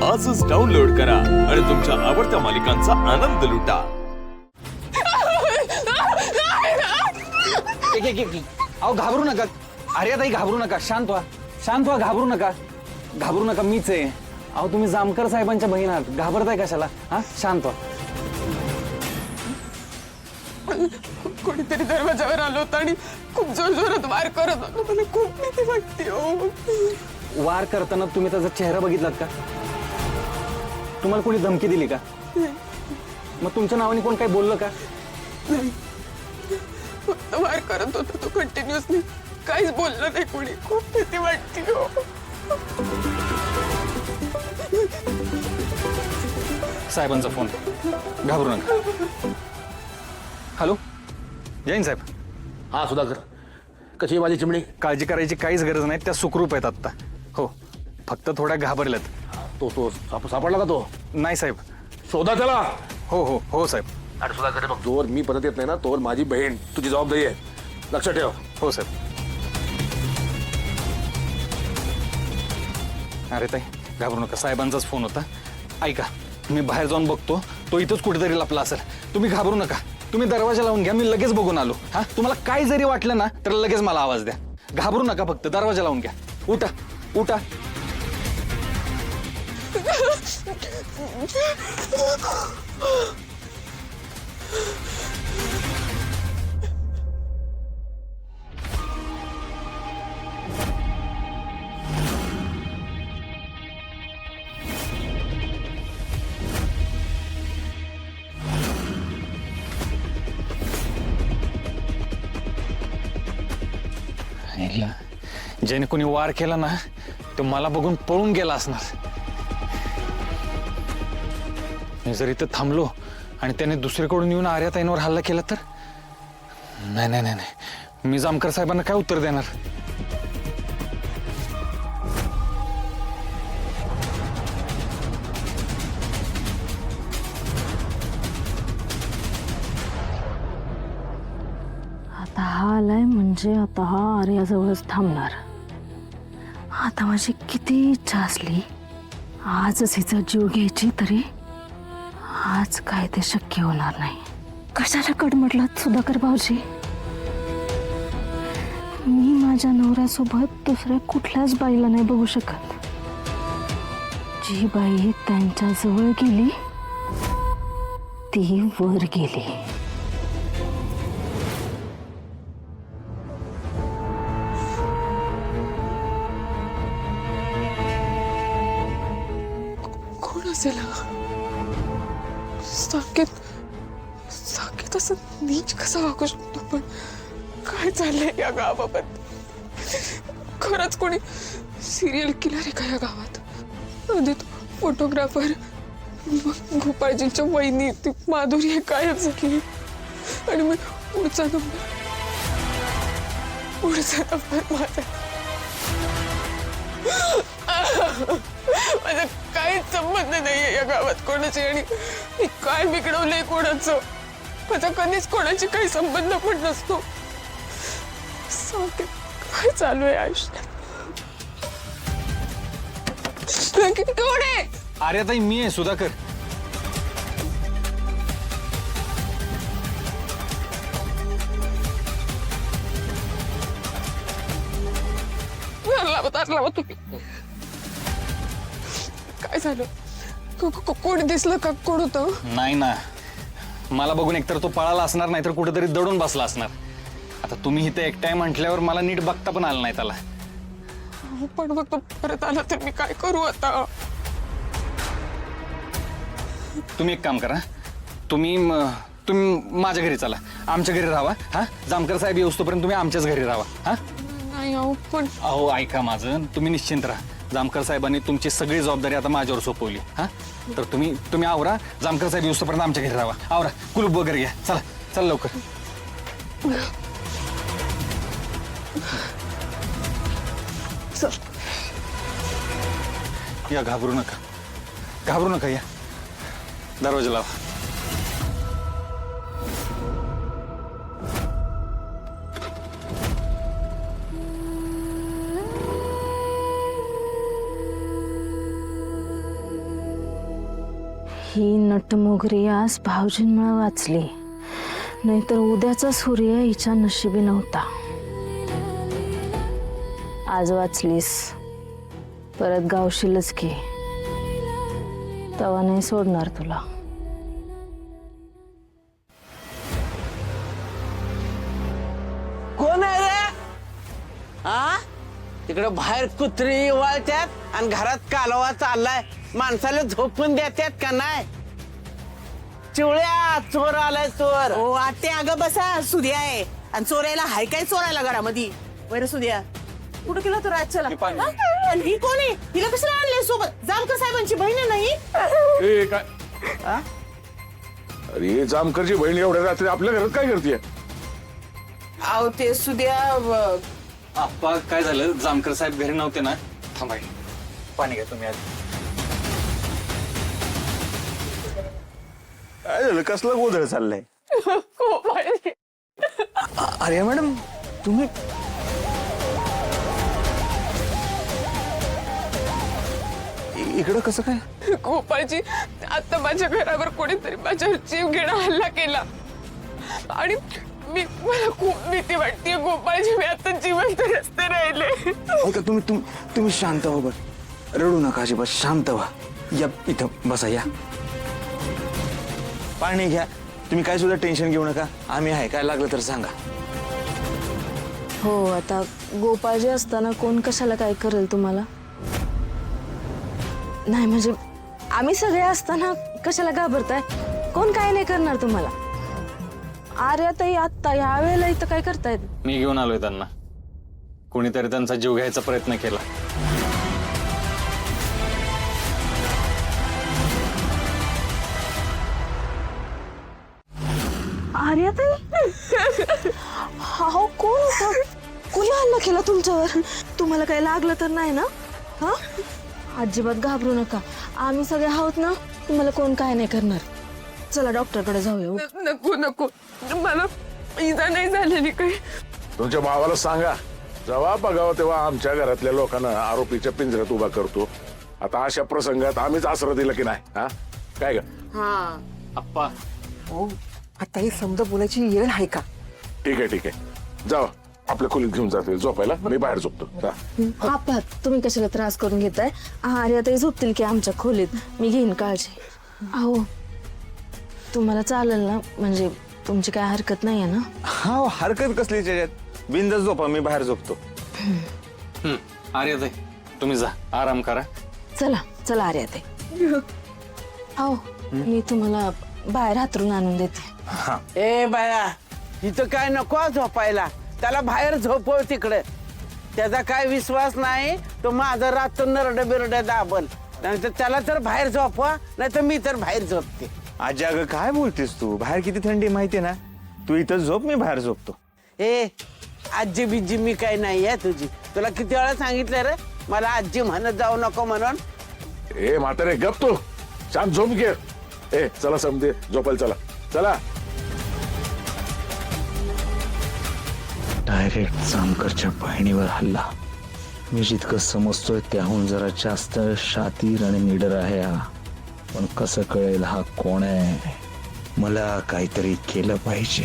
आजच डाउनलोड करा आणि तुमच्या आवडत्या मालिकांचा आनंद लुटा। अहो घाबरू नका, अरे ताई घाबरू नका, शांत व्हा, शांत व्हा, घाबरू नका, घाबरू नका, मीच आहे। अहो तुम्ही जामकर साहेबांच्या बहीण आहात, घाबरताय कशाला? हा शांत व्हा। कोणीतरी दरवाजावर आलो होतं आणि खूप जोर जोरात वार करत होतो, मला खूप भीती वाटते हो। वार करताना तुम्ही त्याचा चेहरा बघितलात का? तुम्हाला कोणी धमकी दिली का? मग तुमच्या नावाने कोण काही बोललं का? नाही, फक्त वार करत होता तो कंटिन्युअसली, काहीच बोललं नाही कोणी, खूप भीती वाटते हो। साहेबांचा फोन, घाबरू नका। हॅलो, जैन साहेब। हा सुधाकर, कशी आहे माझी चिमणी? काळजी करायची काहीच गरज नाही, त्या सुखरूप आहेत आत्ता। हो, फक्त थोड्या घाबरल्यात। तो सापडला का तो? नाही साहेब। शोधा त्याला। हो हो हो साहेब। अरे सुधाकर, मग जोर मी परत येत नाही ना तोवर माझी बहीण तुझी जबाबदारी आहे, लक्षात ठेव। हो साहेब। अरे ताई घाबरू नका, साहेबांचाच फोन होता। ऐका, मी बाहेर जाऊन बघतो, तो इथंच कुठेतरी लपला असेल। तुम्ही घाबरू नका, तुम्ही दरवाजा लावून घ्या, मी लगेच बघून आलो। हा, तुम्हाला काय जरी वाटलं ना तर लगेच मला आवाज द्या। घाबरू नका, फक्त दरवाजा लावून घ्या। उठा उठा। ज्याने कोणी वार केला ना तो मला बघून पळून गेला असणार। मी जर इथं थांबलो आणि त्याने दुसरीकडून येऊन आर्याताईंवर हल्ला केला तर? नाही नाही नाही नाही, मी जामकर साहेबांना काय उत्तर देणार? आता हा आलाय म्हणजे आता हा आर्याजवळच थांबणार। आता माझी किती इच्छा असली आजच हिचा जीव घ्यायची, तरी आज काय ते शक्य होणार नाही। कशाला कडमडलात सुधाकर भाऊजी? मी माझ्या नवऱ्यासोबत दुसऱ्या कुठल्याच बाईला नाही बघू शकत। जी बाई त्यांच्या जवळ गेली ती वर गेली। कोण असेल हा? साकेत असं नीच कसा वागू शकतो? पण काय चाललंय या गावाबाबत? खरंच कोणी सिरियल किलर आहे का या गावात? आधी फोटोग्राफर, गोपाळजींच्या वहिनी ती माधुरी हे गायब झाली, आणि मग पुढचा नंबर माझा। माझा काहीच संबंध नाहीये या गावात कोणाची, आणि मी काय बिघडवलंय कोणाचं? माझा कधीच कोणाची काही संबंध पण नसतो। सांगते काय चालू आहे आयुष्यात? कोण आहे? आर्याताई मी आहे, सुधाकर। लावा तुम्ही। काय झालं? कोणी दिसलं का? कोण होतं? नाही ना, मला बघून एकतर तो पळाला असणार, नाहीतर कुठेतरी दडून बसला असणार। आता तुम्ही इथे एकटाय म्हटल्यावर मला नीट बघता पण आलं नाही त्याला। पण मग तो परत आला तर मी काय करू आता? तुम्ही एक काम करा, तुम्ही माझ्या घरी चला, आमच्या घरी राहा। हा, जामकर साहेब येऊस्तोपर्यंत तुम्ही आमच्याच घरी राहा। हा नाही अहो, पण अहो ऐका माझं, तुम्ही निश्चिंत राहा। जामकर साहेबांनी तुमची सगळी जबाबदारी आता माझ्यावर सोपवली। हा, तर तुम्ही आवरा, जामकर साहेब येऊस्तोपर्यंत आमच्या घरी राहा। आवरा, कुलूप वगैरे घ्या, चला चला लवकर। या, घाबरू नका, घाबरू नका, या दरवाजा लावा। ही नटमोगरी आज भाऊजींमुळे वाचली, नाहीतर उद्याचा सूर्य हिच्या नशिबी नव्हता. आज वाचलीस, परत गावशीलच की. तवा नाही सोडणार तुला. कोण आहे रे? हा, तिकडे बाहेर कुत्री वाळत्यात आणि घरात कालवा चाललाय. माणसाला झोपून देतात का नाही? चिवळ्या, चोर आलाय चोर. ओ आते अगं बसा, सुद्या आहे आणि चोरायला हाय काय चोरायला घरामध्ये. बरं सुद्या, कुठं गेला तर रातच्याला? हा? आणि ही कोण आहे? हिला कशाला आणले सोबत? जामकर साहेबांची बहीण आहे नाही? ए काय? अरे जामकरची बहीण एवढ्या रात्री आपल्या घरात काय करते? अहो ते सुद्या आप्पा काय झालं, जामकर साहेब घरी नव्हते ना. थांबाय, पाणी घ्या तुम्ही आधी. काय झालं, कसला गोंधळ चाललाय? अरे मॅडम तुम्ही इकडं कसं काय? गोपाळजी, आता माझ्या घरावर कोणीतरी माझ्यावर जीव घेणं हल्ला केला आणि मला खूप भीती वाटते गोपाळजी. मी आता जिवंत रस्ते राहिले. ऐका तुम्ही शांत व्हा बरं, रडू नका अजिबात, शांत व्हा. या इथं बसा, या पाणी घ्या. तुम्ही काय सुद्धा टेन्शन घेऊ नका, आम्ही आहे, काय लागलं तर सांगा. हो, आता गोपाळजी असताना कोण कशाला काय करेल तुम्हाला? नाही म्हणजे आम्ही सगळे असताना कशाला घाबरताय? कोण काय नाही करणार तुम्हाला. अरे ताई, आत्ता ह्या वेळेला इथं काय करतायत? मी घेऊन आलोय त्यांना. कोणीतरी त्यांचा जीव घ्यायचा प्रयत्न केला. अरे ताई, हा कोण होता? कोणी हल्ला केला तुमच्यावर? तुम्हाला काही लागलं तर नाही ना? हा, अजिबात घाबरू नका, आम्ही सगळे आहोत ना. तुम्हाला कोण काय नाही करणार. चला डॉक्टरकडे जाऊया. नको नको, मला इजा नाही झालेली काही. तुमच्या भावाला सांगा, जेव्हा बघावं तेव्हा आमच्या घरातल्या लोकांना आरोपीच्या पिंजऱ्यात उभा करतो. आता अशा प्रसंगात आम्हीच आसरा दिला की नाही? हा काय ग? आप्पा, आता ही समजा बोलायची येळ आहे का? ठीक आहे, जावा आपल्या खोलीत घेऊन जाते झोपायला, मी बाहेर झोपतो. जा. आपा, तुम्ही कशाला त्रास करून घेताय? अरे आता झोपतील की आमच्या खोलीत, मी घेईन काळजी. अहो, तुम्हाला चालेल ना? म्हणजे तुमची काय हरकत नाही आहे ना? हा, हरकत कसली त्याच्यात, बिंदास झोपा, मी बाहेर झोपतो. अरे ताई, तुम्ही जा, आराम करा. चला चला, अरे ताई. अहो, मी तुम्हाला बाहेर हातरून आणून देते. ए बाया, इथं काय नको झोपायला. त्याला बाहेर झोपव तिकडे. त्याचा काय विश्वास नाही, तो माझं रात्र नरड बिरड दाबल. नाहीतर त्याला तर बाहेर झोपवा, नाही तर मी तर बाहेर झोपते. आजी अगं काय बोलतेस तू? बाहेर किती थंडी माहितीये ना. तू इथं झोप, मी बाहेर झोपतो. ए आजी बिज्जी मी काय नाही आहे तुझी. तुला किती वेळा सांगितलं रे मला आजी म्हणत जाऊ नको म्हणून? ए म्हातारे गप तू, शांत झोप घे. ए चला समजे झोपायला, चला चला. डायरेक्ट जामकरच्या बहिणीवर हल्ला. मी जितकं समजतोय त्याहून जरा जास्त शातीर आणि निडर आहे हा. पण कसं कळेल हा कोण आहे? मला काहीतरी केलं पाहिजे.